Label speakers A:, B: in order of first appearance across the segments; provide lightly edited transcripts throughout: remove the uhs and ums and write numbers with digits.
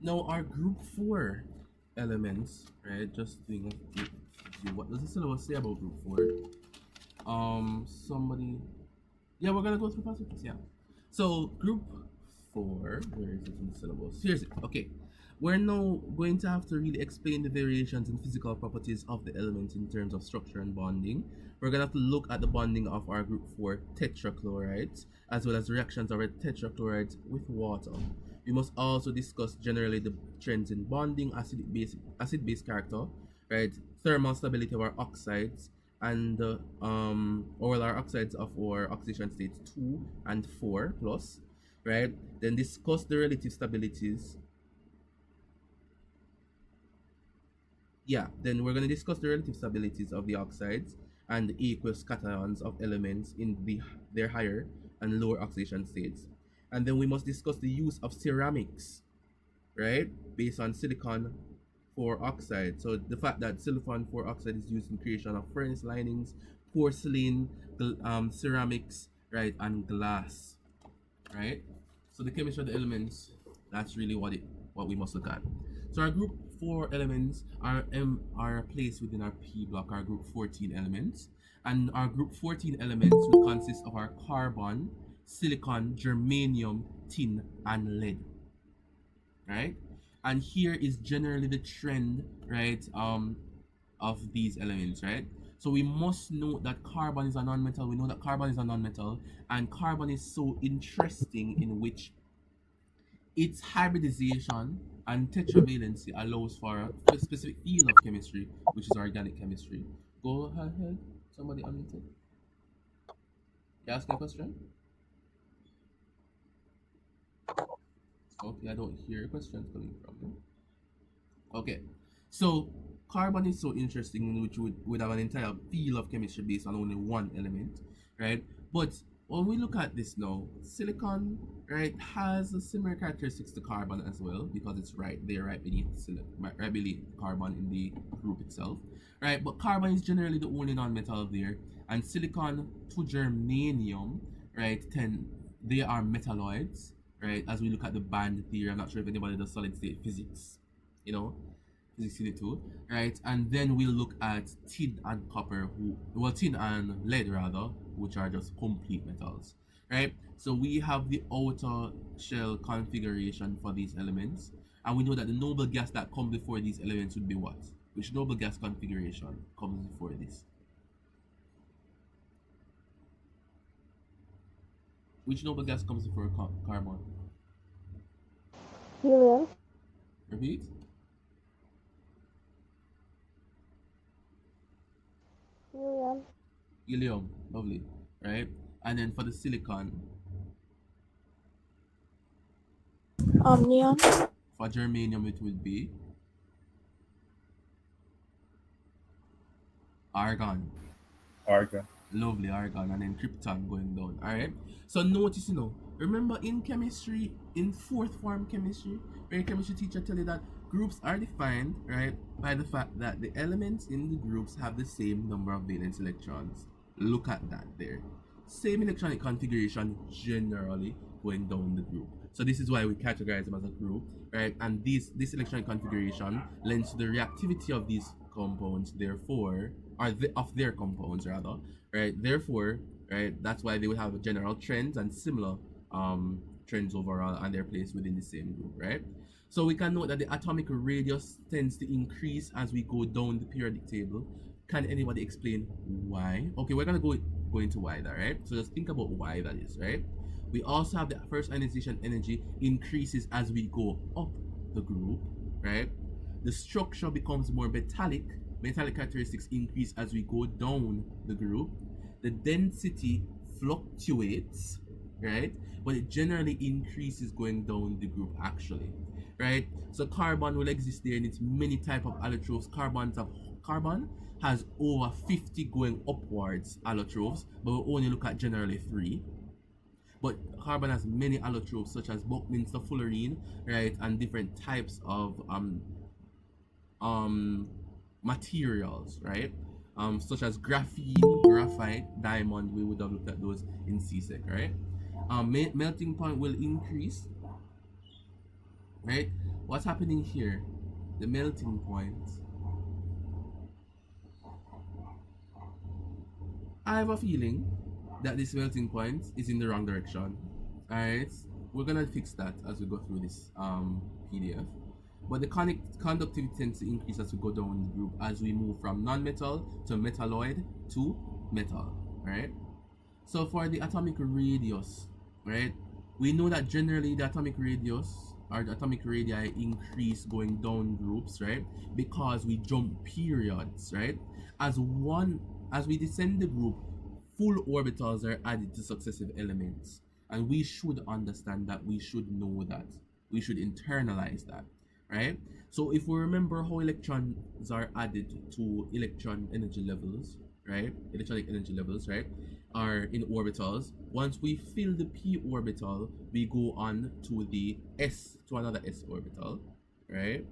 A: Now our group 4 elements, right? Just doing what does the syllabus say about group 4? Somebody, yeah, we're gonna go through passages, yeah. So group 4, where is it in the syllabus? Here's it. Okay, we're now going to have to really explain the variations in physical properties of the elements in terms of structure and bonding. We're gonna have to look at the bonding of our group 4 tetrachlorides, as well as reactions of our tetrachlorides with water. We must also discuss generally the trends in bonding, acid-base character, right? Thermal stability of our oxides, and oral our oxides of our oxidation states 2 and 4 plus, right? Then discuss the relative stabilities. Yeah, then we're going to discuss the relative stabilities of the oxides and the aqueous cations of elements in their higher and lower oxidation states. And then we must discuss the use of ceramics, right, based on silicon 4 oxide. So the fact that silicon 4 oxide is used in creation of furnace linings, porcelain, ceramics, right, and glass, right? So the chemistry of the elements, that's really what we must look at. So our group 4 elements are placed within our P block, our group 14 elements. And our group 14 elements will consist of our carbon, silicon, germanium, tin, and lead, right? And here is generally the trend, right, of these elements, right? So we must note that carbon is a non-metal. We know that carbon is a non-metal, and carbon is so interesting in which its hybridization and tetravalency allows for a specific field of chemistry, which is organic chemistry. Go ahead, somebody unmuted. You ask a question? Okay, I don't hear questions coming from you. Okay, so carbon is so interesting, which would have an entire field of chemistry based on only one element, right? But when we look at this now, silicon, right, has a similar characteristics to carbon as well because it's right there, right beneath carbon in the group itself, right? But carbon is generally the only non-metal there, and silicon to germanium, right, they are metalloids, right? As we look at the band theory, I'm not sure if anybody does solid state physics, you know, physics unit 2, right? And then we'll look at tin and copper, tin and lead rather, which are just complete metals, right? So we have the outer shell configuration for these elements, and we know that the noble gas that comes before these elements would be what? Which noble gas configuration comes before this? Which noble gas comes before carbon?
B: Helium.
A: Repeat.
B: Helium.
A: Helium, lovely, right? And then for the silicon,
B: Neon.
A: for germanium, it will be argon.
C: Argon.
A: Lovely, argon, and then krypton going down. Alright? So notice, remember in chemistry, in fourth form chemistry, where your chemistry teacher tell you that groups are defined, right, by the fact that the elements in the groups have the same number of valence electrons. Look at that there. Same electronic configuration generally going down the group. So this is why we categorize them as a group, right? And this electronic configuration lends to the reactivity of these compounds, therefore, of their compounds rather, right? Therefore, right, that's why they would have general trends and similar trends overall, and they're placed within the same group, right? So we can note that the atomic radius tends to increase as we go down the periodic table. Can anybody explain why? Okay, we're gonna go into why that, right? So just think about why that is, right? We also have the first ionization energy increases as we go up the group, right? The structure becomes more metallic. Metallic characteristics increase as we go down the group. The density fluctuates, right? But it generally increases going down the group actually, right? So carbon will exist there in its many type of allotropes. Carbon has over 50 going upwards allotropes, but we'll only look at generally 3. But carbon has many allotropes such as Buckminster fullerene, right, and different types of materials, right? Such as graphene, graphite, diamond. We would have looked at those in CSEC, right? Melting point will increase, right? what's happening here? The melting point. I have a feeling that this melting point is in the wrong direction. Alright, we're gonna fix that as we go through this PDF. But the conductivity tends to increase as we go down the group, as we move from non-metal to metalloid to metal. Alright. So for the atomic radius, right, we know that generally the atomic radius or the atomic radii increase going down groups, right, because we jump periods, right. As we descend the group, full orbitals are added to successive elements, and we should understand that. We should know that. We should internalize that, right? So if we remember how electrons are added to electron energy levels, right? Electronic energy levels, right? Are in orbitals. Once we fill the p orbital, we go on to the s, to another s orbital, right?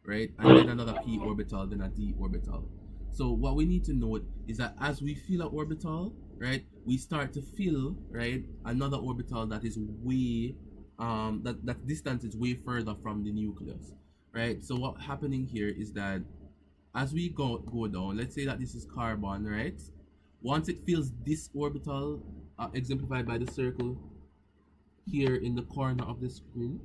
A: Right? And then another p orbital, then a d orbital. So what we need to note is that as we fill an orbital, right, we start to fill, right, another orbital that is way that distance is way further from the nucleus, right? So what's happening here is that as we go down, let's say that this is carbon, right? Once it fills this orbital, exemplified by the circle here in the corner of the screen,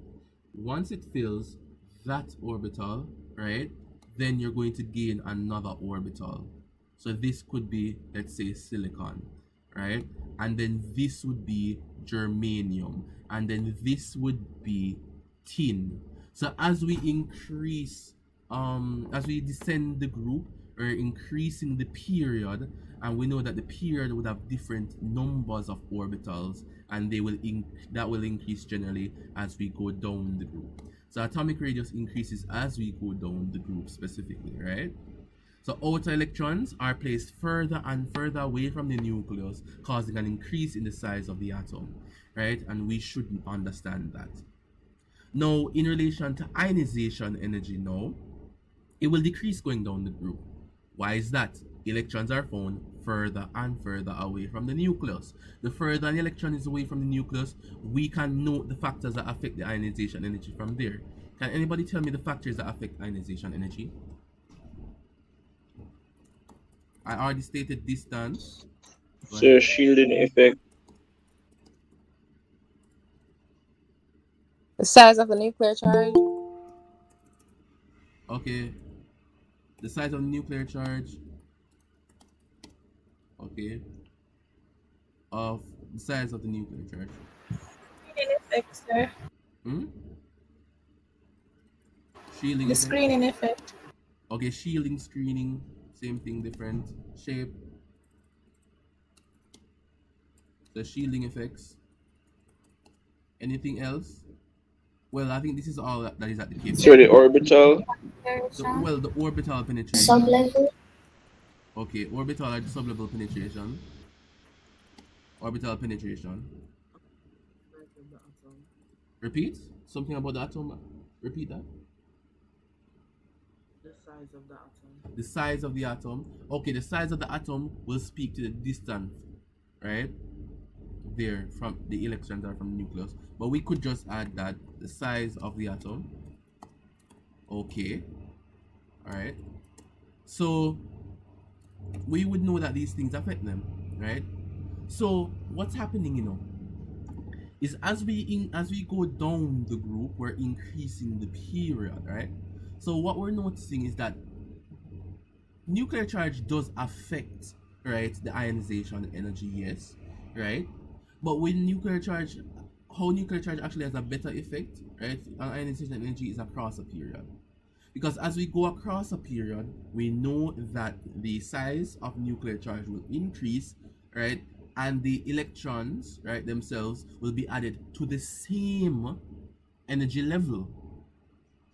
A: once it fills that orbital, right, then you're going to gain another orbital. So this could be, let's say, silicon, right? And then this would be germanium, and then this would be tin. So as we increase, as we descend the group, we're increasing the period, and we know that the period would have different numbers of orbitals, and that will increase generally as we go down the group. So atomic radius increases as we go down the group specifically, right? So outer electrons are placed further and further away from the nucleus, causing an increase in the size of the atom, right? And we should understand that. Now, in relation to ionization energy now, it will decrease going down the group. Why is that? Electrons are found further and further away from the nucleus. The further an electron is away from the nucleus, we can note the factors that affect the ionization energy from there. Can anybody tell me the factors that affect ionization energy? I already stated distance.
C: So shielding effect.
B: The size of the nuclear charge.
A: Okay. The size of the nuclear charge. Okay. Of the size of the nuclear charge.
B: Screening effect, sir.
A: Hmm? Shielding
B: The
A: effect.
B: screening effect.
A: Okay, shielding, screening, same thing, different shape. The shielding effects. Anything else? Well, I think this is all that is at the case.
C: So the orbital.
A: The orbital penetration.
B: Sublevel.
A: Okay, orbital or the sublevel penetration. Orbital penetration. Repeat? Something about the atom? Repeat that.
D: The size of the atom.
A: The size of the atom. Okay, the size of the atom will speak to the distance, right? There from the electrons are from the nucleus. But we could just add that the size of the atom. Okay. Alright. So we would know that these things affect them, right? So what's happening, is as we go down the group, we're increasing the period, right? So what we're noticing is that nuclear charge does affect, right, the ionization energy, yes, right? But when how nuclear charge actually has a better effect, right, on ionization energy is across a period. Because as we go across a period, we know that the size of nuclear charge will increase, right? And the electrons, right, themselves will be added to the same energy level,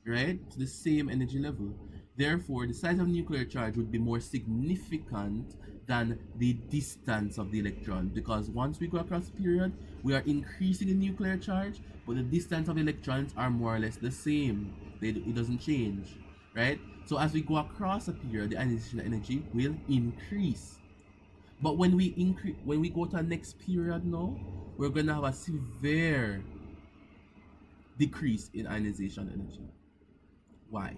A: right? To the same energy level. Therefore, the size of nuclear charge would be more significant than the distance of the electron, because once we go across the period, we are increasing the nuclear charge, but the distance of electrons are more or less the same. It doesn't change, right? So as we go across a period, the ionization energy will increase. But when we go to the next period now, we're gonna have a severe decrease in ionization energy. Why?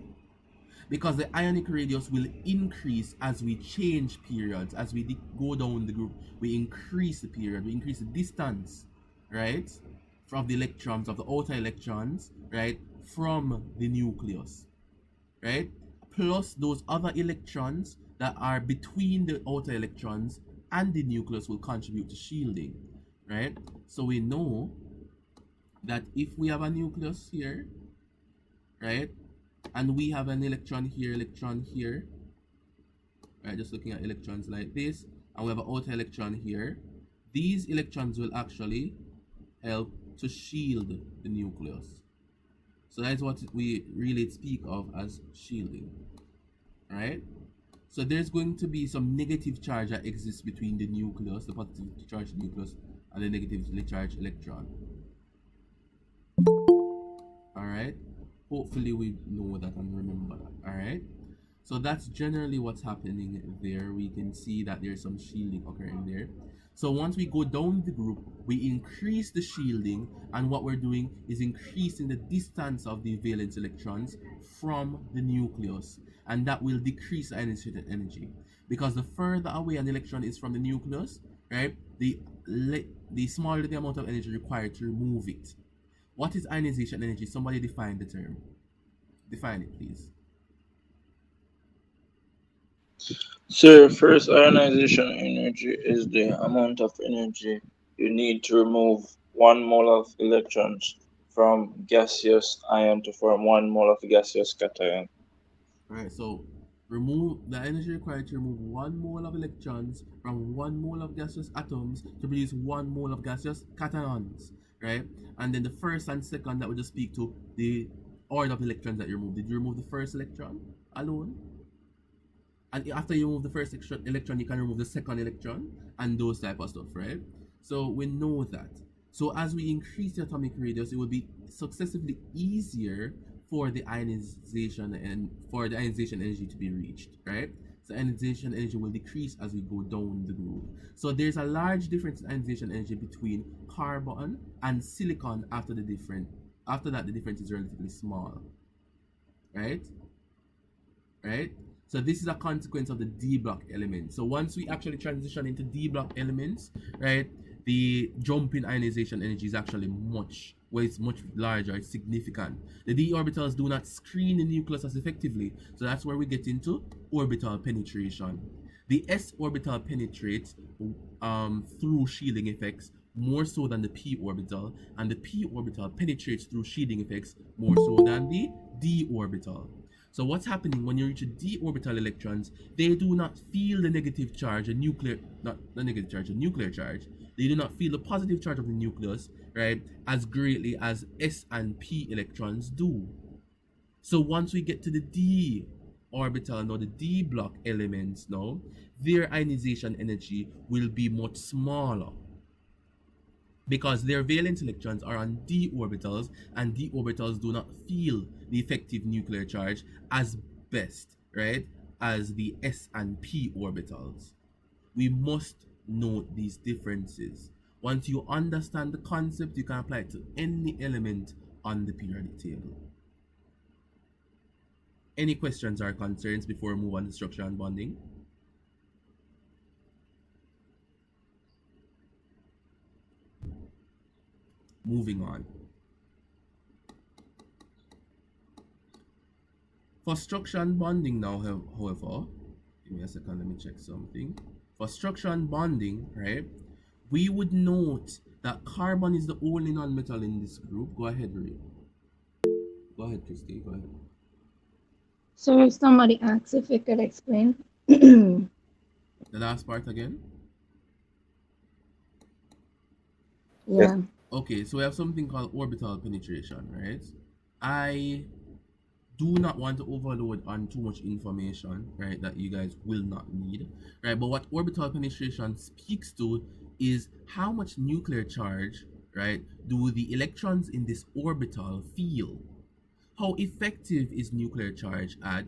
A: Because the ionic radius will increase as we change periods. As we go down the group, we increase the period, we increase the distance, right, from the electrons, of the outer electrons, right, from the nucleus, right, plus those other electrons that are between the outer electrons and the nucleus will contribute to shielding, right? So we know that if we have a nucleus here, right, and we have an electron here, right, just looking at electrons like this, and we have an outer electron here, these electrons will actually help to shield the nucleus. So that's what we really speak of as shielding, right? So there's going to be some negative charge that exists between the nucleus, the positively charged nucleus, and the negatively charged electron. Alright? Hopefully we know that and remember that. Alright? So that's generally what's happening there. We can see that there's some shielding occurring there. So once we go down the group, we increase the shielding, and what we're doing is increasing the distance of the valence electrons from the nucleus, and that will decrease ionization energy. Because the further away an electron is from the nucleus, right, the smaller the amount of energy required to remove it. What is ionization energy? Somebody define the term. Define it, please.
C: So first ionization energy is the amount of energy you need to remove 1 mole of electrons from gaseous ion to form 1 mole of gaseous cation.
A: Alright, so remove the energy required to remove 1 mole of electrons from 1 mole of gaseous atoms to produce 1 mole of gaseous cations, right? And then the first and second, that would just speak to the order of electrons that you remove. Did you remove the first electron alone? And after you remove the first electron, you can remove the second electron and those type of stuff, right? So we know that. So as we increase the atomic radius, it will be successively easier for the ionization energy to be reached, right? So ionization energy will decrease as we go down the group. So there's a large difference in ionization energy between carbon and silicon. After that, the difference is relatively small, right? Right? So this is a consequence of the D block element. So once we actually transition into D block elements, right, the jump in ionization energy is actually much larger, it's significant. The d orbitals do not screen the nucleus as effectively, so that's where we get into orbital penetration. The s orbital penetrates through shielding effects more so than the p orbital, and the p orbital penetrates through shielding effects more so than the d orbital. So what's happening when you reach the d orbital electrons? They do not feel the negative charge, the nuclear charge. They do not feel the positive charge of the nucleus, right, as greatly as s and p electrons do. So once we get to the d orbital, now the d block elements, now their ionization energy will be much smaller, because their valence electrons are on d orbitals, and d orbitals do not feel the effective nuclear charge as best, right, as the s and p orbitals. We must note these differences. Once you understand the concept, you can apply it to any element on the periodic table. Any questions or concerns before we move on to structure and bonding? Moving on. For structure and bonding now, however, give me a second, let me check something. For structure and bonding, right, we would note that carbon is the only nonmetal in this group. Go ahead, Ray. Go ahead, Christy. Go ahead.
B: So if somebody asks if you could explain.
A: The last part again?
B: Yeah.
A: Okay, so we have something called orbital penetration, right? I do not want to overload on too much information, right, that you guys will not need, right? But what orbital penetration speaks to is how much nuclear charge, right, do the electrons in this orbital feel? How effective is nuclear charge at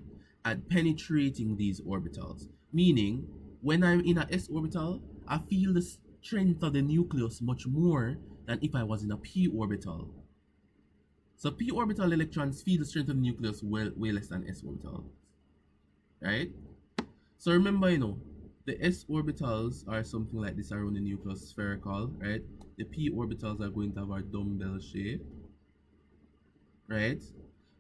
A: penetrating these orbitals? Meaning, when I'm in a s orbital, I feel the strength of the nucleus much more than if I was in a p orbital. So p orbital electrons feel the strength of the nucleus way less than s orbital, right? So remember, the s orbitals are something like this around the nucleus, spherical, right? The p orbitals are going to have our dumbbell shape, right?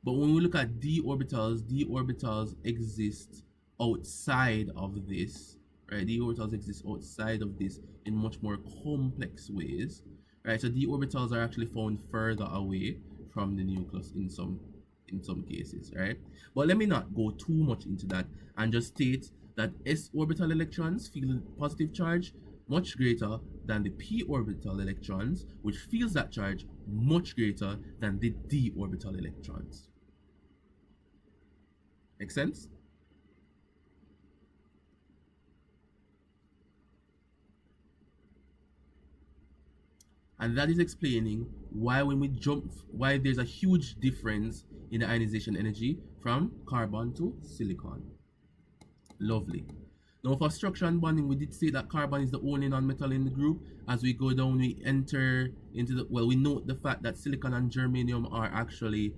A: But when we look at d orbitals exist outside of this, right? D orbitals exist outside of this in much more complex ways, right? So d orbitals are actually found further away from the nucleus in some cases, right? But let me not go too much into that and just state that s orbital electrons feel positive charge much greater than the p orbital electrons, which feels that charge much greater than the d orbital electrons. Make sense? And that is explaining why why there's a huge difference in the ionization energy from carbon to silicon. Lovely. Now for structure and bonding, we did say that carbon is the only non-metal in the group. As we go down, we enter into we note the fact that silicon and germanium are actually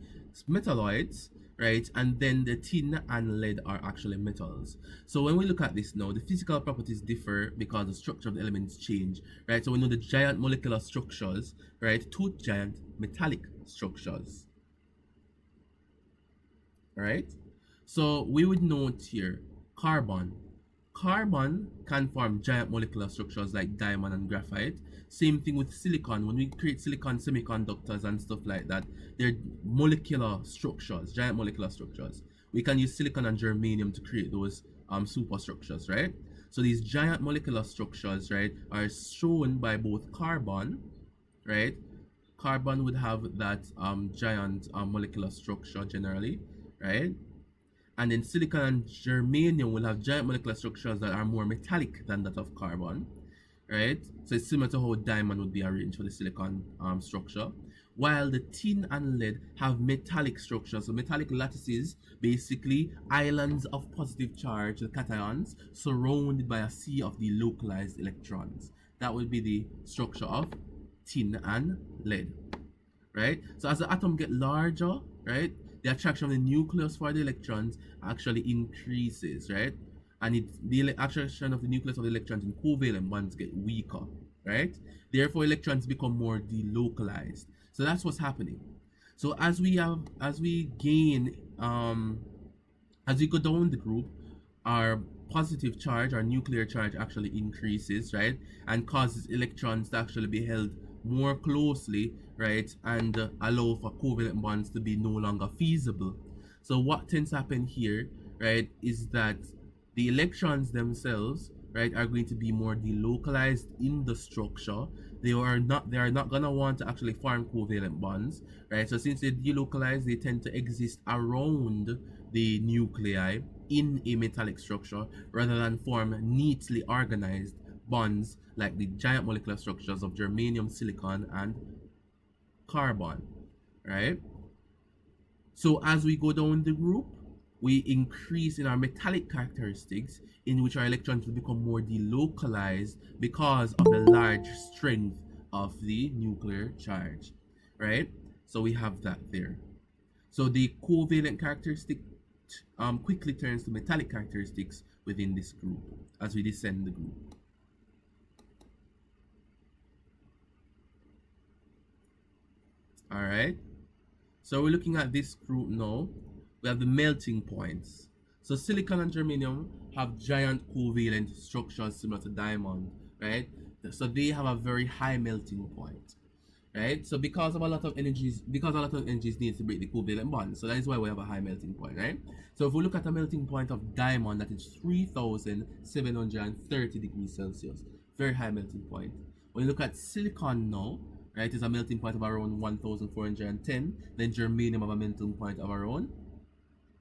A: metalloids, right? And then the tin and lead are actually metals. So when we look at this now, the physical properties differ because the structure of the elements change, right? So we know the giant molecular structures, right, to giant metallic structures, right? So we would note here carbon. Carbon can form giant molecular structures like diamond and graphite. Same thing with silicon. When we create silicon semiconductors and stuff like that, they're molecular structures, giant molecular structures. We can use silicon and germanium to create those superstructures, right? So these giant molecular structures, right, are shown by both carbon, right? Carbon would have that giant molecular structure generally, right? And then silicon and germanium will have giant molecular structures that are more metallic than that of carbon, right? So it's similar to how diamond would be arranged for the silicon structure, while the tin and lead have metallic structures. So metallic lattices, basically islands of positive charge, the cations, surrounded by a sea of delocalized electrons. That would be the structure of tin and lead, right? So as the atom get larger, right, the attraction of the nucleus for the electrons actually increases, right? And the attraction of the nucleus of the electrons in covalent bonds get weaker, right? Therefore, electrons become more delocalized. So that's what's happening. So as we gain, as we go down the group, our positive charge, our nuclear charge actually increases, right? And causes electrons to actually be held more closely, right? And allow for covalent bonds to be no longer feasible. So what tends to happen here, right, is that the electrons themselves, right, are going to be more delocalized in the structure. They are not gonna want to actually form covalent bonds, right? So since they delocalize, they tend to exist around the nuclei in a metallic structure rather than form neatly organized bonds like the giant molecular structures of germanium, silicon, and carbon, right? So as we go down the group, we increase in our metallic characteristics, in which our electrons will become more delocalized because of the large strength of the nuclear charge, right? So we have that there. So the covalent characteristic quickly turns to metallic characteristics within this group as we descend the group. All right. So we're looking at this group now. We have the melting points. So silicon and germanium have giant covalent structures similar to diamond, right? So they have a very high melting point, right? So because a lot of energies needs to break the covalent bond. So that is why we have a high melting point, right? So if we look at a melting point of diamond, that is 3,730 degrees Celsius. Very high melting point. When you look at silicon now, right, it's a melting point of around 1,410. Then germanium have a melting point of around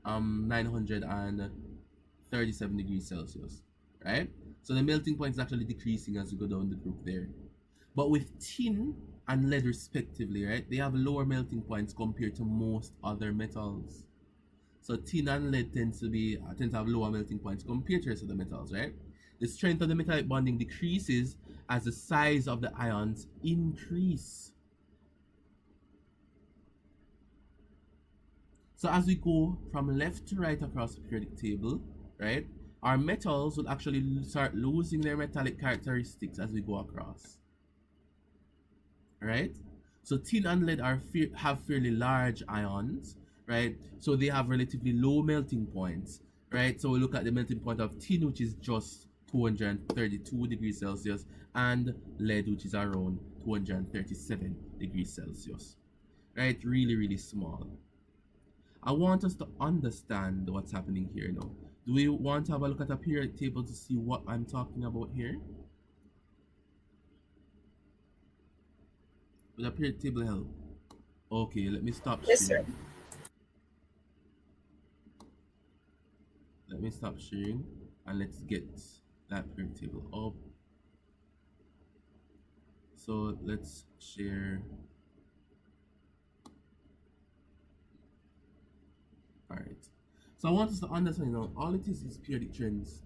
A: 937 degrees Celsius, right? So the melting point is actually decreasing as you go down the group there. But with tin and lead respectively, right, they have lower melting points compared to most other metals. So tin and lead tend to have lower melting points compared to the rest of the metals, right? The strength of the metallic bonding decreases as the size of the ions increase. So as we go from left to right across the periodic table, right, our metals will actually start losing their metallic characteristics as we go across, right? So tin and lead have fairly large ions, right? So they have relatively low melting points, right? So we look at the melting point of tin, which is just 232 degrees Celsius, and lead, which is around 237 degrees Celsius, right? Really, really small. I want us to understand what's happening here now. Do we want to have a look at a periodic table to see what I'm talking about here? Will a periodic table help? Okay, let me stop
D: Yes, sir.
A: sharing. Let me stop sharing and let's get that periodic table up. So let's share. Alright. So I want us to understand now, all it is periodic trends.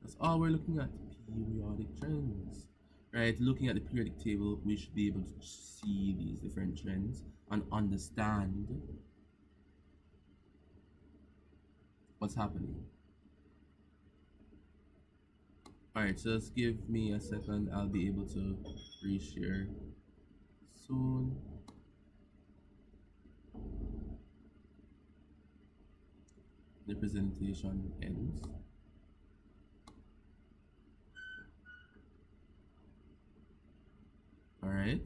A: That's all we're looking at, periodic trends. Right, looking at the periodic table, we should be able to see these different trends and understand what's happening. Alright, so just give me a second, I'll be able to reshare soon. The presentation ends. Alright.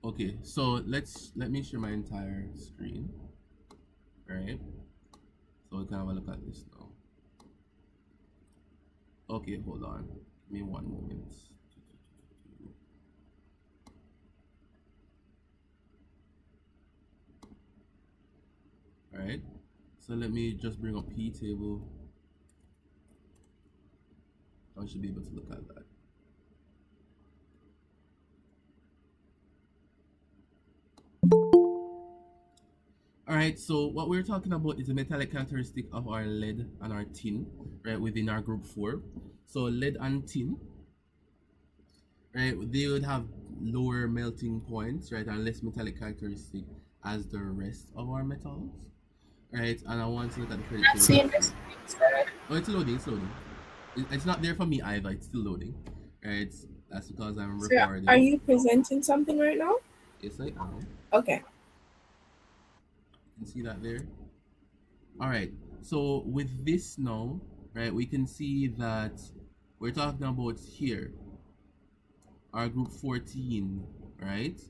A: Okay, so let me share my entire screen. Alright. So we can have a look at this now. Okay, hold on. Give me one moment. Alright. So let me just bring up P table. I should be able to look at that. Alright, so what we're talking about is the metallic characteristic of our lead and our tin, right, within our group 4. So lead and tin, right, they would have lower melting points, right, and less metallic characteristic as the rest of our metals, right? And I want to look at the
D: Not
A: periodic
D: seeing
A: table.
D: this, sir.
A: Oh, it's loading, it's loading. It's not there for me either, it's still loading, right? That's because I'm
D: Sir,
A: recording.
D: are you presenting something right now?
A: Yes, I am.
D: Okay.
A: You can see that there. All right, so with this now, right, we can see that we're talking about here our group 14, right?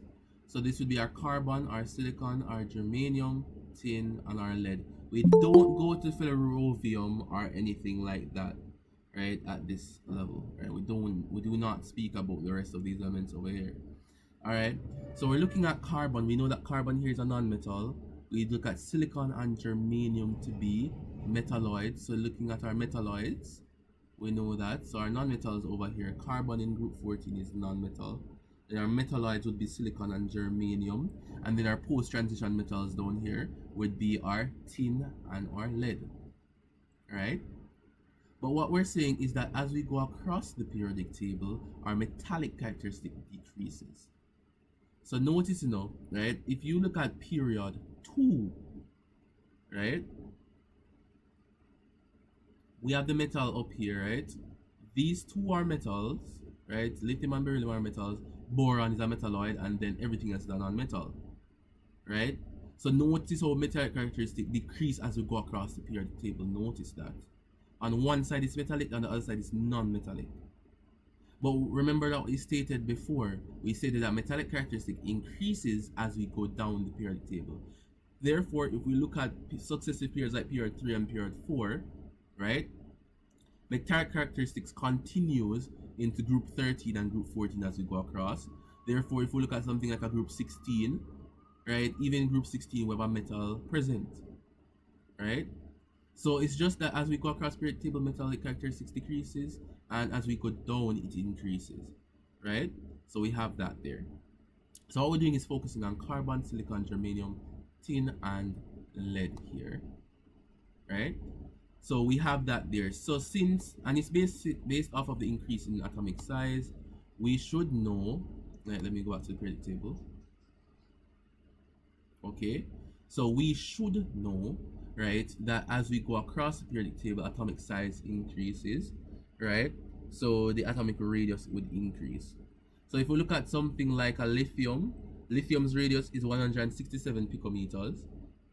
A: So this would be our carbon, our silicon, our germanium, tin, and our lead. We don't go to ferrovium or anything like that, right, at this level, right? We do not speak about the rest of these elements over here. All right, so we're looking at carbon. We know that carbon here is a non-metal. We look at silicon and germanium to be metalloids. So looking at our metalloids, we know that. So our non-metals over here, carbon in group 14 is non-metal. Then our metalloids would be silicon and germanium. And then our post-transition metals down here would be our tin and our lead. Alright? But what we're saying is that as we go across the periodic table, our metallic characteristic decreases. So notice now, right? If you look at period 2, right? We have the metal up here, right? These two are metals, right? Lithium and beryllium are metals. Boron is a metalloid, and then everything else is a non-metal, right? So notice how metallic characteristic decrease as we go across the periodic table. Notice that. On one side is metallic, and the other side is non-metallic. But remember that we stated before, we stated that metallic characteristic increases as we go down the periodic table. Therefore, if we look at successive periods like period 3 and period 4, right, metallic characteristics continues into group 13 and group 14 as we go across. Therefore, if we look at something like a group 16, right, even in group 16 we have a metal present, right? So it's just that as we go across periodic table, metallic characteristics decreases, and as we go down, it increases, right? So we have that there. So all we're doing is focusing on carbon, silicon, germanium, tin, and lead here, right? So we have that there. So and it's based off of the increase in atomic size, we should know. Let me go back to the periodic table. Okay, so we should know, right, that as we go across the periodic table, atomic size increases, right? So the atomic radius would increase. So if we look at something like a lithium's radius is 167 picometers.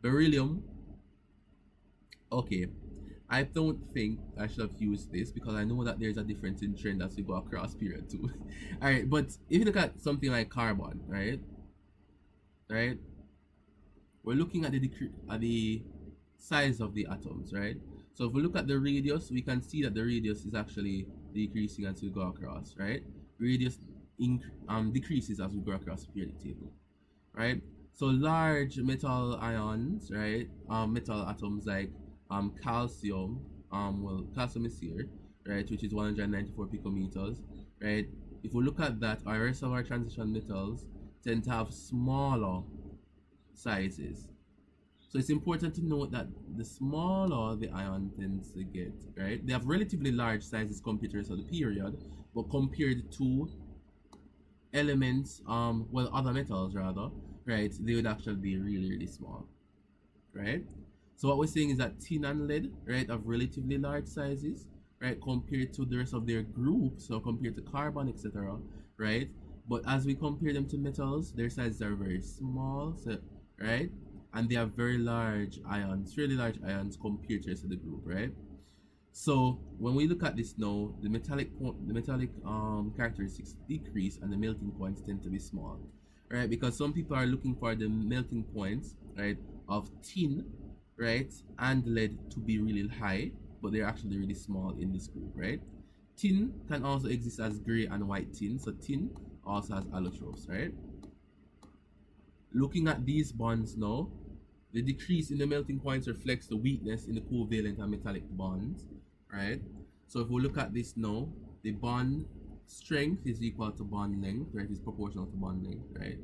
A: Beryllium, okay, I don't think I should have used this because I know that there's a difference in trend as we go across period too. All right, but if you look at something like carbon, right, we're looking at the size of the atoms, right? So if we look at the radius, we can see that the radius is actually decreasing as we go across, right? Radius decreases as we go across the periodic table, right? So large metal ions, right? Metal atoms like calcium, calcium is here, right, which is 194 picometers, right? If we look at that, our rest of our transition metals tend to have smaller sizes. So it's important to note that the smaller the ion tends to get, right? They have relatively large sizes compared to the rest of the period, but compared to elements, other metals rather, right, they would actually be really, really small, right? So what we're saying is that tin and lead, right, have relatively large sizes, right, compared to the rest of their groups, so compared to carbon, etc., right? But as we compare them to metals, their sizes are very small, so, right? And they have very large ions, really large ions compared to the rest of the group, right? So when we look at this now, the metallic characteristics decrease and the melting points tend to be small, right? Because some people are looking for the melting points, right, of tin, right, and lead to be really high, but they're actually really small in this group, right? Tin can also exist as gray and white tin, so tin also has allotropes, right? Looking at these bonds now, the decrease in the melting points reflects the weakness in the covalent and metallic bonds, right? So if we look at this now, the bond strength is equal to bond length, right? It's proportional to bond length, right?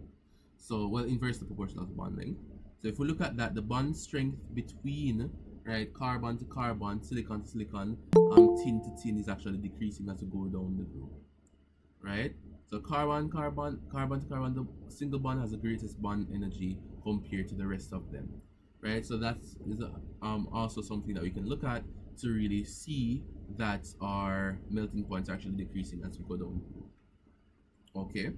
A: So, well, inversely proportional to bond length. So if we look at that, the bond strength between, right, carbon to carbon, silicon to silicon, tin to tin is actually decreasing as we go down the group, right? So carbon to carbon, the single bond has the greatest bond energy compared to the rest of them, right? So that's also something that we can look at to really see that our melting points are actually decreasing as we go down. Okay.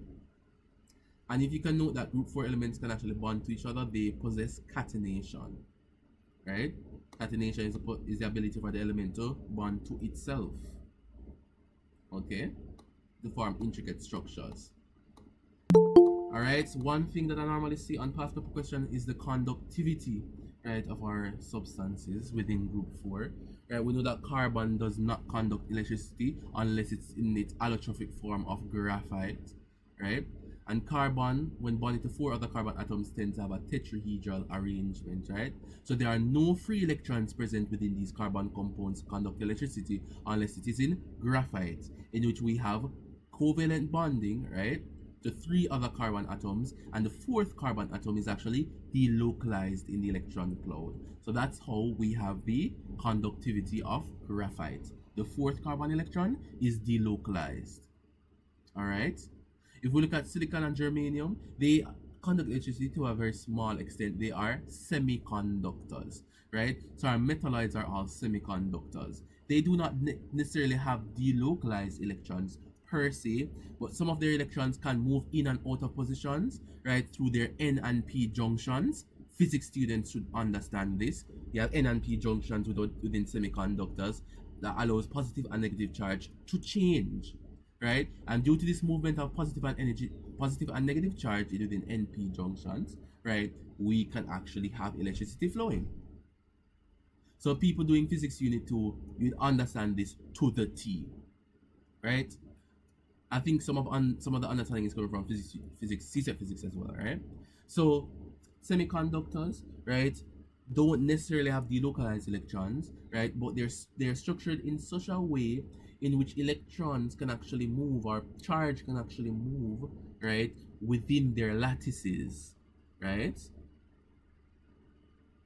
A: And if you can note that group 4 elements can actually bond to each other, they possess catenation, right? Catenation is the ability for the element to bond to itself, okay, to form intricate structures. All right, so one thing that I normally see on past paper question is the conductivity, right, of our substances within group 4. Right, we know that carbon does not conduct electricity unless it's in its allotrophic form of graphite, right? And carbon, when bonded to 4 other carbon atoms, tends to have a tetrahedral arrangement, right? So there are no free electrons present within these carbon compounds to conduct electricity unless it is in graphite, in which we have covalent bonding, right, to 3 other carbon atoms, and the 4th carbon atom is actually delocalized in the electron cloud. So that's how we have the conductivity of graphite. The 4th carbon electron is delocalized. All right. If we look at silicon and germanium, they conduct electricity to a very small extent. They are semiconductors, right? So our metalloids are all semiconductors. They do not necessarily have delocalized electrons per se, but some of their electrons can move in and out of positions, right, through their N and P junctions. Physics students should understand this. You have N and P junctions within semiconductors that allows positive and negative charge to change, right? And due to this movement of positive and negative charge within NP junctions, right, we can actually have electricity flowing. So people doing physics unit 2, you understand this to the T, right? I think some of the understanding is coming from physics, CSEP physics as well, right? So semiconductors, right, don't necessarily have delocalized electrons, right? But they're structured in such a way in which electrons can actually move, or charge can actually move, right, within their lattices, right?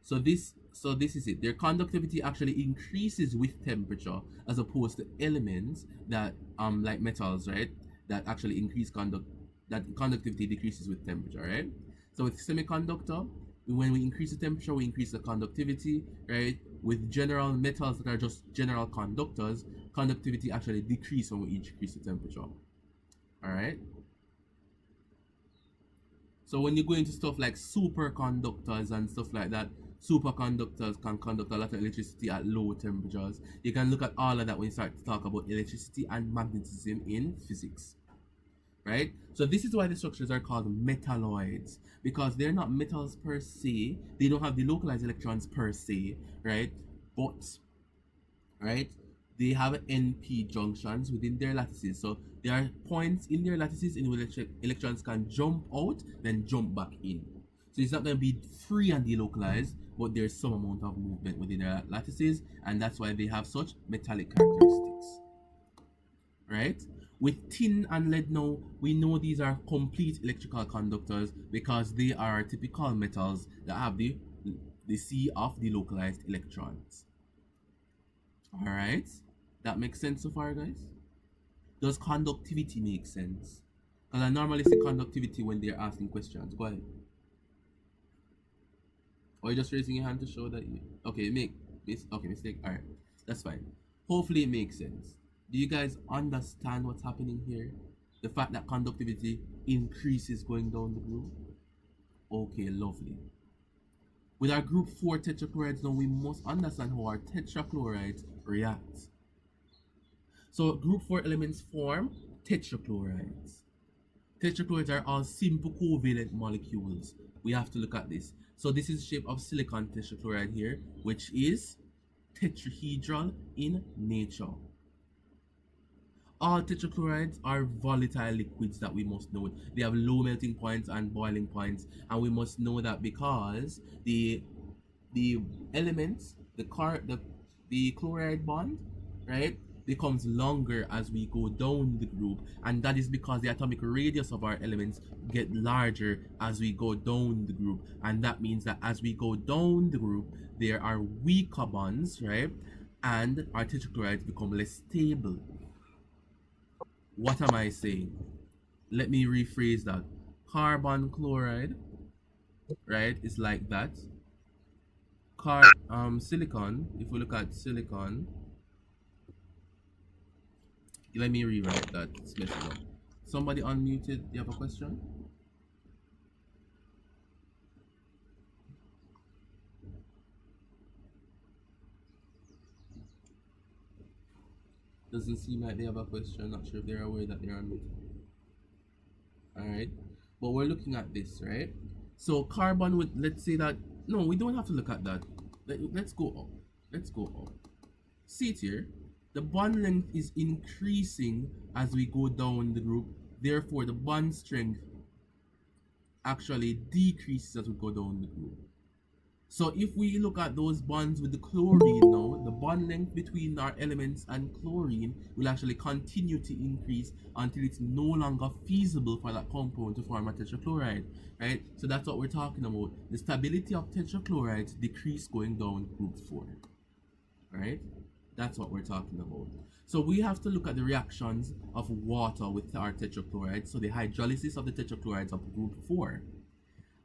A: So this So this is it. Their conductivity actually increases with temperature, as opposed to elements that like metals, right? That actually increase that conductivity decreases with temperature, right? So with semiconductor, when we increase the temperature, we increase the conductivity, right? With general metals that are just general conductors, conductivity actually decreases when we increase the temperature. All right. So when you go into stuff like superconductors and stuff like that, superconductors can conduct a lot of electricity at low temperatures. You can look at all of that when you start to talk about electricity and magnetism in physics. Right? So this is why the structures are called metalloids, because they're not metals per se. They don't have the localized electrons per se, right? But right, they have NP junctions within their lattices. So there are points in their lattices in which electrons can jump out, then jump back in. So it's not going to be free and delocalized, but there's some amount of movement within their lattices, and that's why they have such metallic characteristics. Right? With tin and lead now, we know these are complete electrical conductors because they are typical metals that have the sea of delocalized electrons. Alright? That makes sense so far, guys? Does conductivity make sense? Because I normally say conductivity when they're asking questions. Go ahead. Or you're just raising your hand to show that you... Okay, mistake. Alright. That's fine. Hopefully it makes sense. Do you guys understand what's happening here? The fact that conductivity increases going down the group? Okay, lovely. With our group 4 tetrachlorides now, we must understand how our tetrachlorides react. So group 4 elements form tetrachlorides. Tetrachlorides are all simple covalent molecules. We have to look at this. So this is the shape of silicon tetrachloride here, which is tetrahedral in nature. All tetrachlorides are volatile liquids that we must know. They have low melting points and boiling points, and we must know that because the elements, the chloride bond, right, becomes longer as we go down the group, and that is because the atomic radius of our elements get larger as we go down the group, and that means that as we go down the group, there are weaker bonds, right, and our tetrachlorides become less stable. What am I saying? Let me rephrase that. Carbon chloride, right, is like that. Silicon, if we look at silicon, let me rewrite that. It's messing up. Somebody unmuted. You have a question? Doesn't seem like they have a question. Not sure if they're aware that they're unmuted. Alright. But we're looking at this, right? So carbon with, let's say that, no, we don't have to look at that. Let's go up. Let's go up. See it here. The bond length is increasing as we go down the group. Therefore, the bond strength actually decreases as we go down the group. So if we look at those bonds with the chlorine now, the bond length between our elements and chlorine will actually continue to increase until it's no longer feasible for that compound to form a tetrachloride, right? So that's what we're talking about. The stability of tetrachlorides decrease going down group 4, right? That's what we're talking about. So we have to look at the reactions of water with our tetrachlorides. So the hydrolysis of the tetrachlorides of group 4.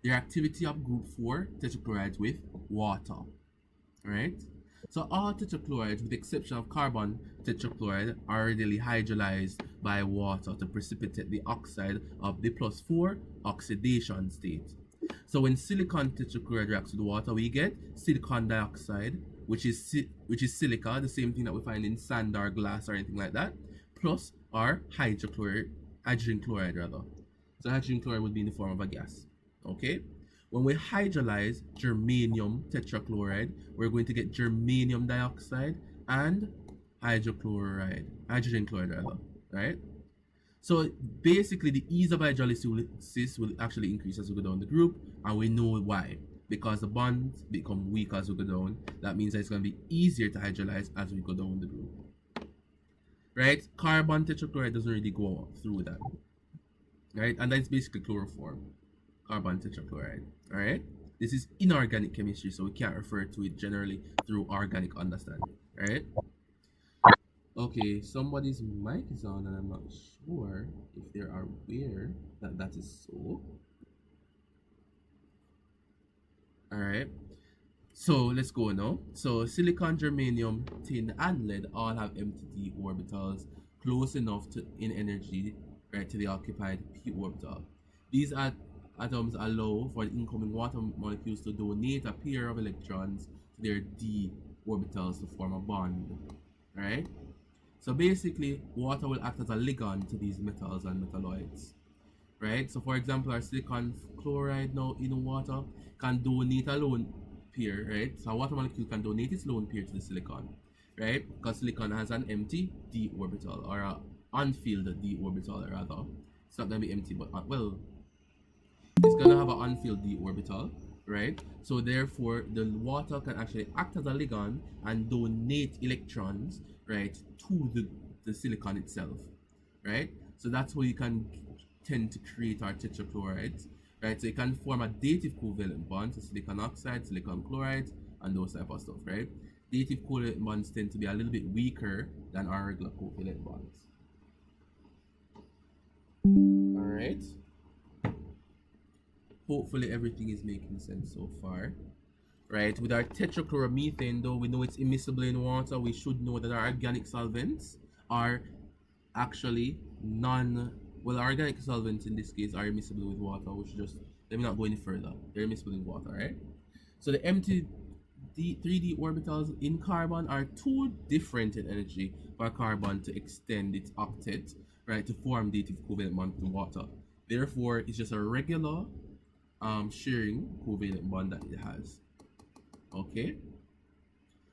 A: The activity of group 4 tetrachlorides with water, right? So all tetrachlorides, with the exception of carbon tetrachloride, are readily hydrolyzed by water to precipitate the oxide of the +4 oxidation state. So when silicon tetrachloride reacts with water, we get silicon dioxide, which is silica, the same thing that we find in sand or glass or anything like that, plus our hydrogen chloride rather. So hydrogen chloride would be in the form of a gas. Okay, when we hydrolyze germanium tetrachloride, we're going to get germanium dioxide and hydrogen chloride rather, right? So basically the ease of hydrolysis will actually increase as we go down the group, and we know why. Because the bonds become weak as we go down. That means that it's going to be easier to hydrolyze as we go down the group, right? Carbon tetrachloride doesn't really go through that, right? And that's basically chloroform. Carbon tetrachloride. Alright? This is inorganic chemistry, so we can't refer to it generally through organic understanding, right? Okay, somebody's mic is on, and I'm not sure if they are aware that that is so. All right. So let's go now. So silicon, germanium, tin, and lead all have empty d orbitals close enough to in energy, right, to the occupied p orbital. These atoms allow for the incoming water molecules to donate a pair of electrons to their d orbitals to form a bond. Right? So basically, water will act as a ligand to these metals and metalloids. Right? So for example, our silicon chloride now in water can donate a lone pair, right? So a water molecule can donate its lone pair to the silicon, right? Because silicon has an empty d orbital, or a unfilled d orbital rather. It's not gonna be empty, but well, it's gonna have an unfilled d orbital, right? So therefore, the water can actually act as a ligand and donate electrons, right, to the silicon itself, right? So that's how you can tend to create our tetrachlorides, right? So you can form a dative covalent bond, so silicon oxide, silicon chloride, and those type of stuff, right? Dative covalent bonds tend to be a little bit weaker than our regular covalent bonds. All right. Hopefully everything is making sense so far. Right, with our tetrachloromethane, though we know it's immiscible in water, we should know that our organic solvents are actually organic solvents in this case are immiscible with water. We should just, let me not go any further. They're immiscible in water, right? So the empty 3D orbitals in carbon are too different in energy for carbon to extend its octet, right, to form dative covalent bond to water. Therefore, it's just a regular sharing covalent bond that it has. Okay,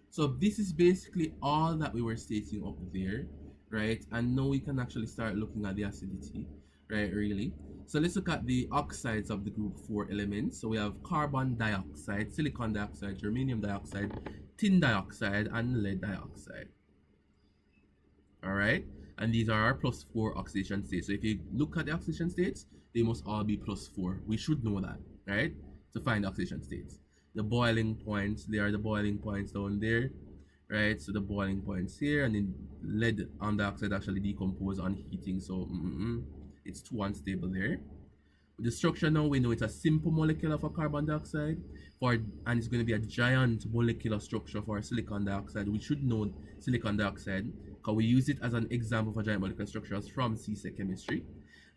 A: so this is basically all that we were stating up there, right? And now we can actually start looking at the acidity, right? Really. So let's look at the oxides of the group 4 elements. So we have carbon dioxide, silicon dioxide, germanium dioxide, tin dioxide, and lead dioxide. All right, and these are our +4 oxidation states. So if you look at the oxidation states, they must all be +4. We should know that, right? To find the oxidation states. The boiling points, they are the boiling points down there, right? So the boiling points here, and then lead dioxide actually decompose on heating, so it's too unstable there. With the structure now, we know it's a simple molecular for carbon dioxide, and it's going to be a giant molecular structure for silicon dioxide. We should know silicon dioxide because we use it as an example for giant molecular structures from CSEC chemistry.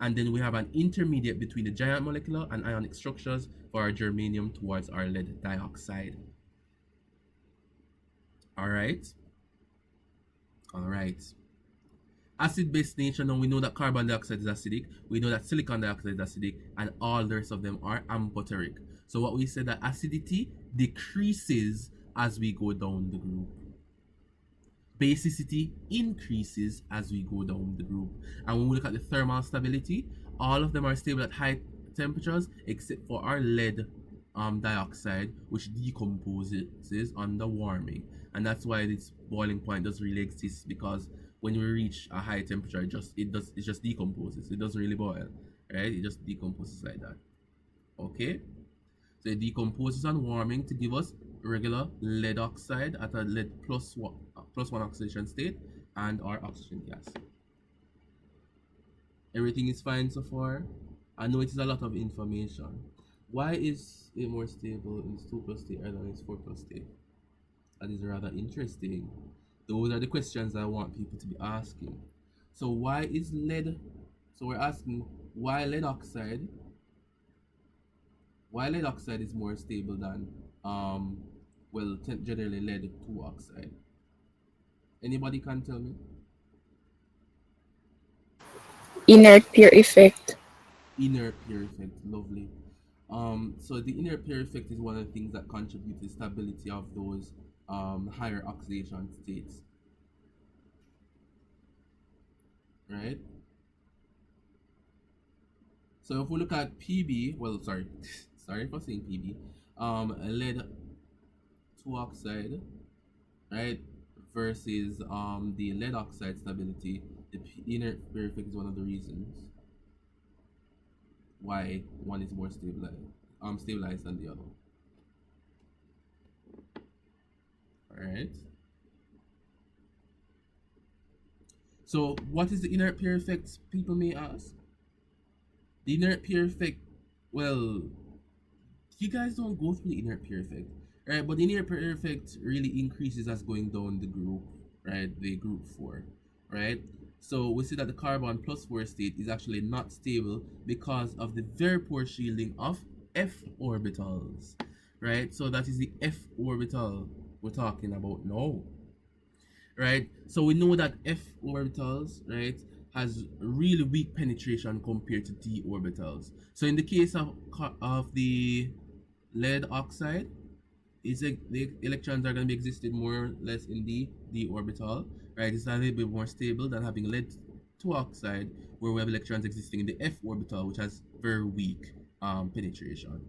A: And then we have an intermediate between the giant molecular and ionic structures for our germanium towards our lead dioxide. All right. Acid-base nature, now we know that carbon dioxide is acidic, we know that silicon dioxide is acidic, and all the rest of them are amphoteric. So what we said, that acidity decreases as we go down the group. Basicity increases as we go down the group. And when we look at the thermal stability, all of them are stable at high temperatures except for our lead dioxide, which decomposes under warming. And that's why this boiling point doesn't really exist, because when we reach a high temperature, it just decomposes. It doesn't really boil, right? It just decomposes like that. Okay, so it decomposes on warming to give us regular lead oxide at a lead plus one oxidation state and our oxygen gas. Everything is fine so far. I know it is a lot of information. Why is it more stable in 2+ state rather than its 4+ state? That is rather interesting. Those are the questions I want people to be asking. So why is lead? So we're asking why lead oxide is more stable than generally lead 2 oxide. Anybody can tell me?
D: Inert peer effect.
A: Inner peer effect, lovely. So the inner peer effect is one of the things that contribute to the stability of those higher oxidation states, right? So if we look at PB, well, sorry for saying PB, lead 2 oxide, right, versus the lead oxide stability, the inner peer effect is one of the reasons why one is more stabilized than the other. Alright. So what is the inert pair effect, people may ask? The inert pair effect, well, you guys don't go through the inert pair effect, right? But the inert pair effect really increases as going down the group, right? The group 4, right? So we see that the carbon plus 4 state is actually not stable because of the very poor shielding of f orbitals, right? So that is the f orbital we're talking about now, right? So we know that f orbitals, right, has really weak penetration compared to d orbitals. So in the case of the lead oxide, the electrons are going to be existed more or less in the d orbital, right? It's a little bit more stable than having lead 2 oxide, where we have electrons existing in the f orbital, which has very weak penetration.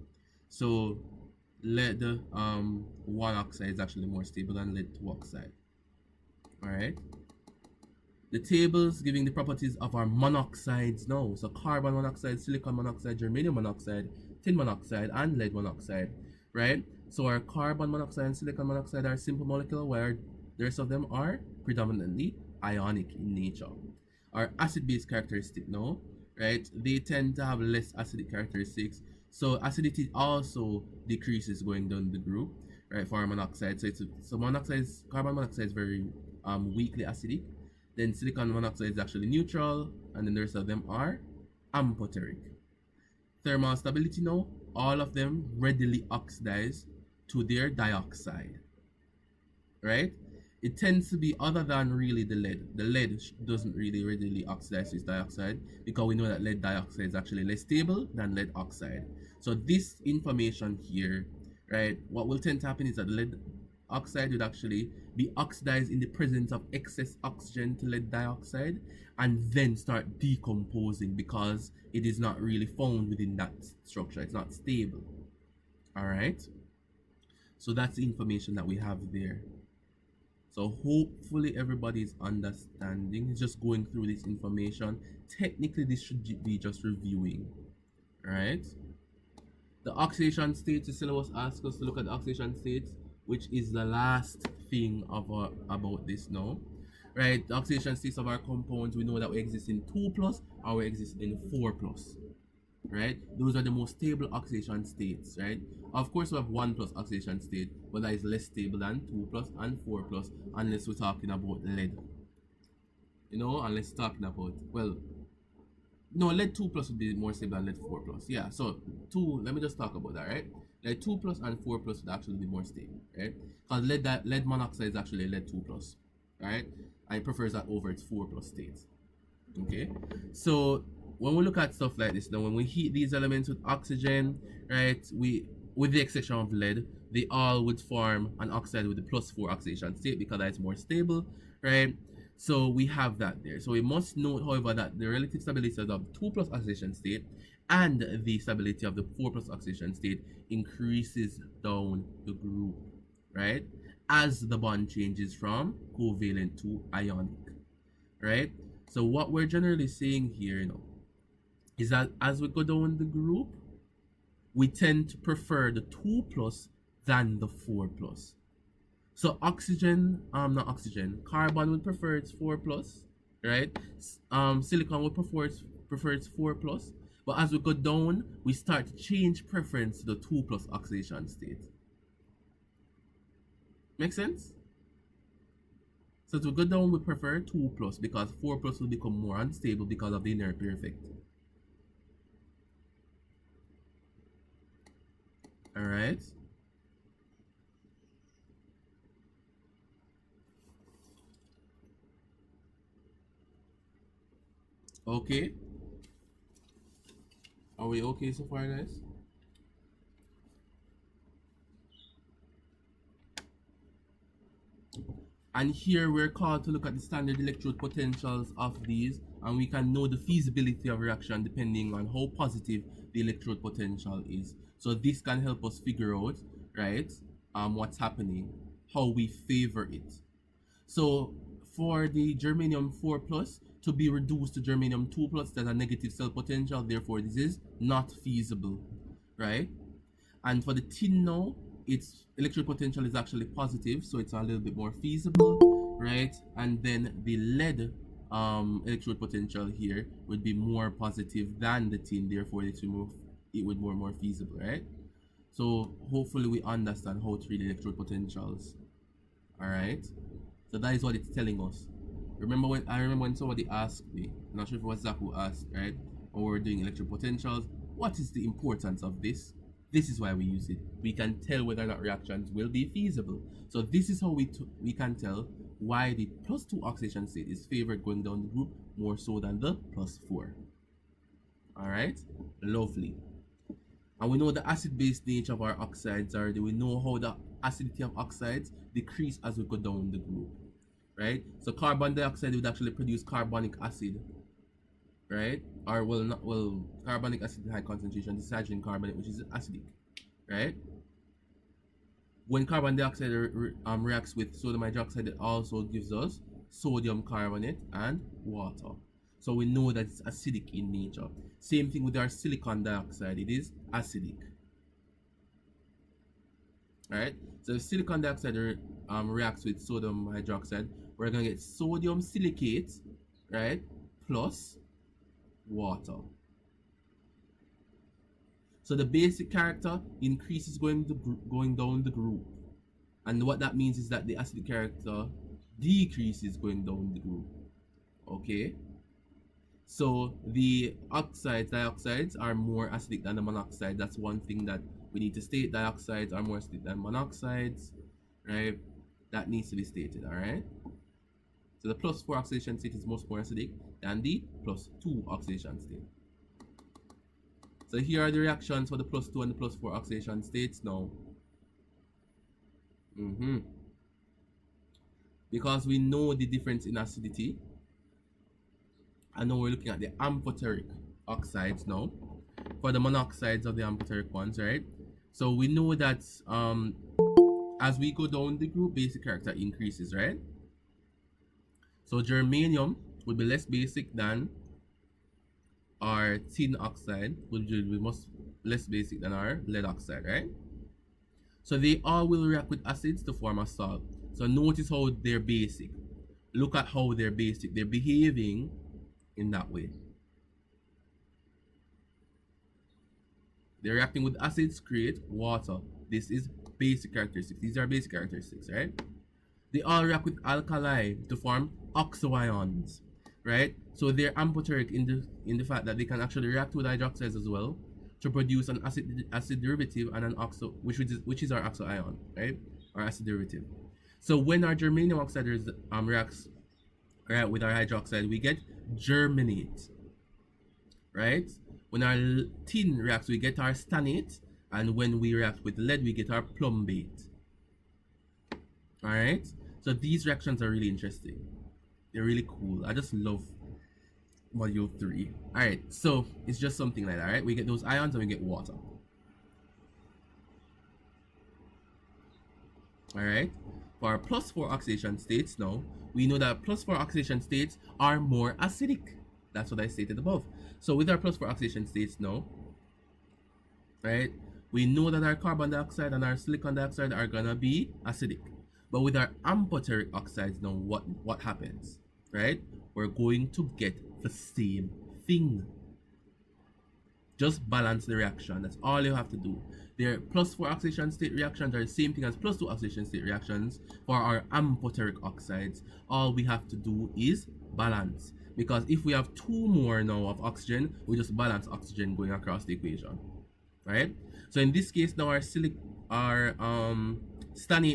A: So lead 1 oxide is actually more stable than lead 2 oxide. All right. The tables giving the properties of our monoxides now. So carbon monoxide, silicon monoxide, germanium monoxide, tin monoxide, and lead monoxide, right? So our carbon monoxide and silicon monoxide are simple molecular, where the rest of them are predominantly ionic in nature. Our acid-base characteristic now, right? They tend to have less acidic characteristics. So acidity also decreases going down the group, right? For our monoxide, so carbon monoxide is very weakly acidic. Then silicon monoxide is actually neutral, and then the rest of them are amphoteric. Thermal stability now, all of them readily oxidize to their dioxide, right? It tends to be other than really the lead. The lead doesn't really readily oxidize to its dioxide, because we know that lead dioxide is actually less stable than lead oxide. So this information here, right, what will tend to happen is that lead oxide would actually be oxidized in the presence of excess oxygen to lead dioxide, and then start decomposing because it is not really found within that structure. It's not stable. All right. So that's the information that we have there. So hopefully everybody is understanding. It's just going through this information. Technically, this should be just reviewing. All right. The oxidation states, the syllabus asks us to look at the oxidation states, which is the last thing about this now, right? The oxidation states of our compounds, we know that we exist in 2 plus or we exist in 4 plus, right? Those are the most stable oxidation states, right? Of course, we have 1 plus oxidation state, but that is less stable than 2 plus and 4 plus, unless we're talking about lead. Unless we're talking about, well, no, lead 2 plus would be more stable than lead 4 plus. Yeah, so 2, let me just talk about that, right? Lead 2 plus and 4 plus would actually be more stable, right? Because lead monoxide is actually lead 2 plus, right? And it prefers that over its 4 plus states. Okay, so when we look at stuff like this, now when we heat these elements with oxygen, right, with the exception of lead, they all would form an oxide with the plus 4 oxidation state because that's more stable, right? So we have that there. So we must note, however, that the relative stability of the 2 plus oxidation state and the stability of the 4 plus oxidation state increases down the group, right? As the bond changes from covalent to ionic, right? So what we're generally saying here, is that as we go down the group, we tend to prefer the 2 plus than the 4 plus. So carbon would prefer its 4 plus, right? Silicon would prefer its 4 plus. But as we go down, we start to change preference to the 2 plus oxidation state. Make sense? So to go down, we prefer 2 plus because 4 plus will become more unstable because of the inert pair effect. Alright. Okay. Are we okay so far, guys? And here we're called to look at the standard electrode potentials of these, and we can know the feasibility of reaction depending on how positive the electrode potential is. So this can help us figure out, right, what's happening, how we favor it. So for the germanium 4 plus to be reduced to germanium 2 plus, there's a negative cell potential, therefore this is not feasible, right? And for the tin now, its electric potential is actually positive, so it's a little bit more feasible, right? And then the lead electrode potential here would be more positive than the tin, therefore it would more feasible, right? So hopefully we understand how to read electrode potentials. All right, so that is what it's telling us. I remember when somebody asked me, I'm not sure if it was Zach who asked, right, when we were doing electrode potentials, what is the importance of this? This is why we use it. We can tell whether or not reactions will be feasible. So this is how we can tell why the +2 oxidation state is favored going down the group more so than the +4. All right, lovely. And we know the acid-base nature of our oxides already. We know how the acidity of oxides decrease as we go down the group, right? So carbon dioxide would actually produce carbonic acid, right? Or carbonic acid in high concentration. This is hydrogen carbonate, which is acidic, right? When carbon dioxide reacts with sodium hydroxide, it also gives us sodium carbonate and water. So we know that it's acidic in nature. Same thing with our silicon dioxide, it is acidic. Alright, so if silicon dioxide reacts with sodium hydroxide, we're going to get sodium silicate, right, plus water. So the basic character increases going down the group. And what that means is that the acidic character decreases going down the group. Okay? So the dioxides are more acidic than the monoxide. That's one thing that we need to state. Dioxides are more acidic than monoxides, right? That needs to be stated, all right? So the +4 oxidation state is much more acidic than the +2 oxidation state. So here are the reactions for the +2 and the +4 oxidation states now. Because we know the difference in acidity, and now we're looking at the amphoteric oxides now for the monoxides of the amphoteric ones, right? So we know that as we go down the group, basic character increases, right? So germanium would be less basic than our tin oxide, which would be much less basic than our lead oxide, right? So they all will react with acids to form a salt. So notice how they're basic. Look at how they're basic. They're behaving in that way. They're reacting with acids, create water. This is basic characteristics. These are basic characteristics, right? They all react with alkali to form oxoions, right? So they're amphoteric in the fact that they can actually react with hydroxides as well to produce an acid derivative and an oxo, which is our oxoion, right? Our acid derivative. So when our germanium oxide reacts with our hydroxide, we get germanate, right? When our tin reacts, we get our stannate, and when we react with lead, we get our plumbate. All right, so these reactions are really interesting. They're really cool. I just love module 3. All right, so it's just something like that, right? We get those ions and we get water. All right, for our +4 oxidation states now, we know that +4 oxidation states are more acidic. That's what I stated above. So with our +4 oxidation states now, right, we know that our carbon dioxide and our silicon dioxide are gonna be acidic. But with our amphoteric oxides now, what happens, right? We're going to get the same thing. Just balance the reaction. That's all you have to do. Their +4 oxidation state reactions are the same thing as +2 oxidation state reactions for our amphoteric oxides. All we have to do is balance. Because if we have 2 more now of oxygen, we just balance oxygen going across the equation, right? So in this case now, our stannate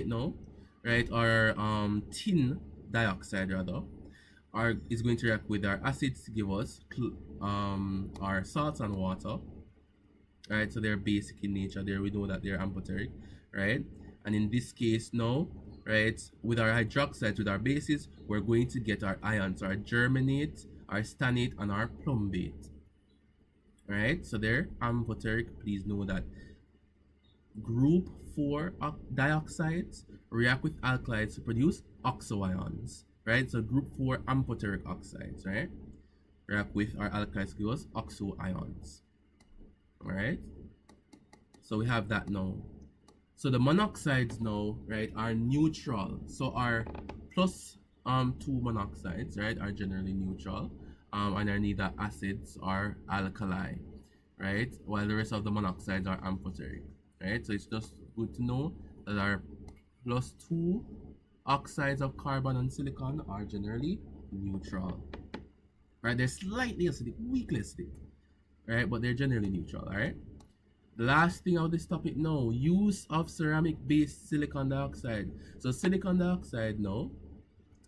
A: now, right, our tin dioxide rather, is going to react with our acids to give us our salts and water, right? So they're basic in nature. There we know that they're amphoteric, right? And in this case now, right, with our hydroxides, with our bases, we're going to get our ions, our germanate, our stannate, and our plumbate. Right, so they're amphoteric. Please know that group 4 dioxides react with alkalides to produce oxoions. Right, so group 4 amphoteric oxides, right, react with our alkalides to give us oxoions. All right, so we have that now. So the monoxides now, right, are neutral. So our plus two monoxides, right, are generally neutral, and are neither acids or alkali, right? While the rest of the monoxides are amphoteric, right? So it's just good to know that our plus two oxides of carbon and silicon are generally neutral, right? They're slightly acidic, weakly acidic, right? But they're generally neutral, all right? The last thing of this topic now, use of ceramic-based silicon dioxide. So silicon dioxide now,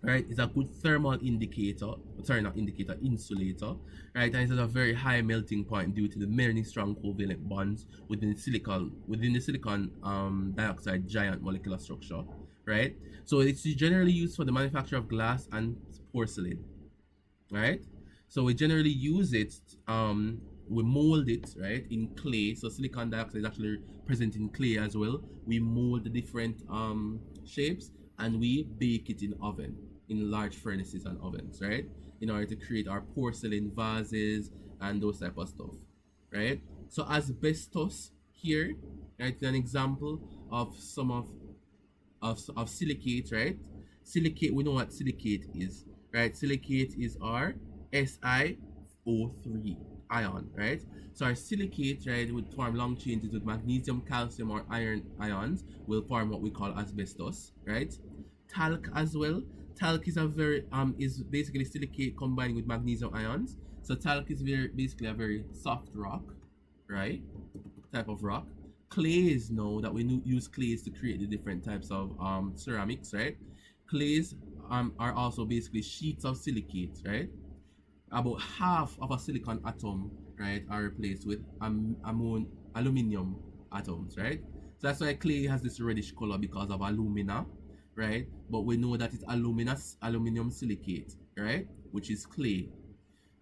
A: right, is a good thermal indicator, sorry, not indicator, insulator, right, and it has a very high melting point due to the many strong covalent bonds within the silicon dioxide giant molecular structure, right? So it's generally used for the manufacture of glass and porcelain, right? So we generally use it, we mold it, right, in clay. So silicon dioxide is actually present in clay as well. We mold the different shapes and we bake it in oven, in large furnaces and ovens, right, in order to create our porcelain vases and those type of stuff, right? So asbestos here, right, is an example of some of silicate, right? Silicate, we know what silicate is, right? Silicate is our SiO3 ion, right? So our silicate, right, would form long chains with magnesium, calcium, or iron ions, will form what we call asbestos, right? Talc as well. Talc is a very is basically silicate combined with magnesium ions. So talc is basically a very soft rock, right? Type of rock. Clays now that we use clays to create the different types of ceramics, right? Clays are also basically sheets of silicate, right? About half of a silicon atom, right, are replaced with aluminum atoms, right? So that's why clay has this reddish color because of alumina, right? But we know that it's aluminum silicate, right, which is clay,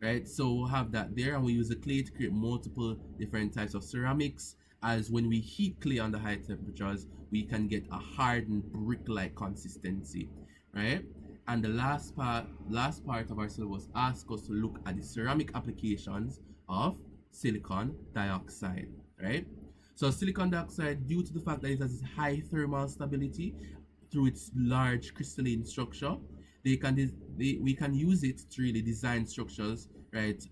A: right? So we'll have that there, and we use the clay to create multiple different types of ceramics. As when we heat clay under high temperatures, we can get a hardened brick-like consistency, right? And the last part of our syllabus asks us to look at the ceramic applications of silicon dioxide, right? So silicon dioxide, due to the fact that it has high thermal stability through its large crystalline structure, we can use it to really design structures, right,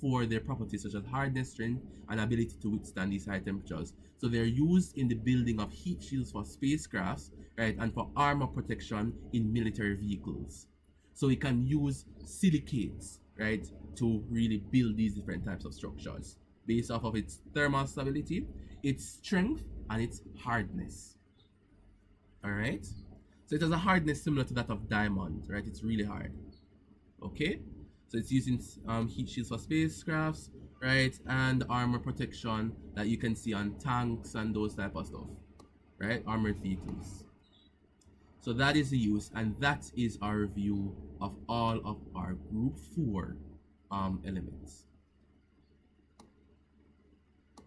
A: for their properties such as hardness, strength, and ability to withstand these high temperatures. So they're used in the building of heat shields for spacecrafts, right, and for armor protection in military vehicles. So we can use silicates, right, to really build these different types of structures based off of its thermal stability, its strength, and its hardness. All right. So it has a hardness similar to that of diamond, right? It's really hard. Okay. So it's using heat shields for spacecrafts, right, and armor protection that you can see on tanks and those type of stuff, right? Armored vehicles. So that is the use, and that is our review of all of our group 4 elements.